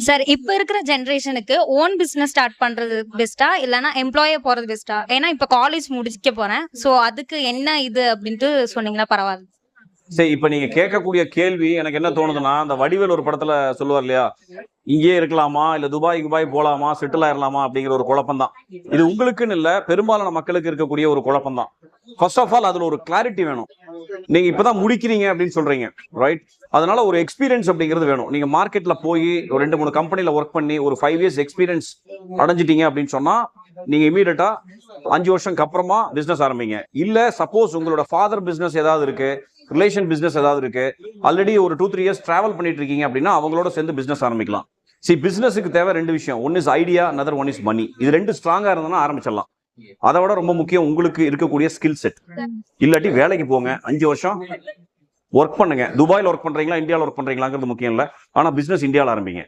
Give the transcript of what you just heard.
Sir இப்ப இருக்கிற ஜெனரேஷனுக்கு ஓன் பிசினஸ் ஸ்டார்ட் பண்றது பெஸ்ட்டா இல்லனா எம்ப்ளாயா போறது பெஸ்ட்டா? ஏன்னா இப்ப காலேஜ் முடிக்க போறேன். சோ அதுக்கு என்ன இது அப்படின்ட்டு சொன்னீங்கன்னா பரவாயில்ல. சரி, இப்ப நீங்க கேட்கக்கூடிய கேள்வி எனக்கு என்ன தோணுதுன்னா, அந்த வடிவேல் ஒரு படத்துல சொல்லுவார் இல்லையா, இங்கேயே இருக்கலாமா இல்ல துபாய் போலாமா, செட்டில் ஆயிரலாமா அப்படிங்கிற ஒரு குழப்பம் தான். இது உங்களுக்குன்னு இல்ல, பெரும்பாலான மக்களுக்கு இருக்கக்கூடிய ஒரு குழப்பம் தான். ஃபர்ஸ்ட் ஆஃப் ஆல் அதுல ஒரு கிளாரிட்டி வேணும். நீங்க இப்பதான் முடிக்கிறீங்க அப்படின்னு சொல்றீங்க, ரைட்? அதனால ஒரு எக்ஸ்பீரியன்ஸ் அப்படிங்கிறது வேணும். நீங்க மார்க்கெட்ல போய் ஒரு 2-3 கம்பெனில ஒர்க் பண்ணி ஒரு 5 இயர்ஸ் எக்ஸ்பீரியன்ஸ் அடைஞ்சிட்டீங்க அப்படின்னு சொன்னா நீங்க இமீடியட்டா 5 வருஷத்துக்கு அப்புறமா பிசினஸ் ஆரம்பிங்க. இல்ல சப்போஸ் உங்களோட ஃபாதர் பிசினஸ் ஏதாவது இருக்கு, ரிலேஷன் பிசினஸ் ஏதாவது இருக்கு, ஆல்ரெடி ஒரு 2-3 இயர்ஸ் டிராவல் பண்ணிட்டு இருக்கீங்க அப்படின்னா அவங்களோட சேர்ந்து பிசினஸ் ஆரம்பிக்கலாம். பிசினஸுக்கு தேவை 2 விஷயம். One is idea, another one is money. இது 2 ஸ்ட்ராங்கா இருந்ததுன்னா ஆரம்பிச்சிடலாம். அதை விட ரொம்ப முக்கியம் உங்களுக்கு இருக்கக்கூடிய ஸ்கில் செட். இல்லாட்டி வேலைக்கு போங்க, 5 வருஷம் ஒர்க் பண்ணுங்க. துபாயில் ஒர்க் பண்றீங்களா, இந்தியாவில் ஒர்க் பண்றீங்களாங்கிறது முக்கியம் இல்லை. ஆனா பிசினஸ் இந்தியாவில் ஆரம்பிங்க.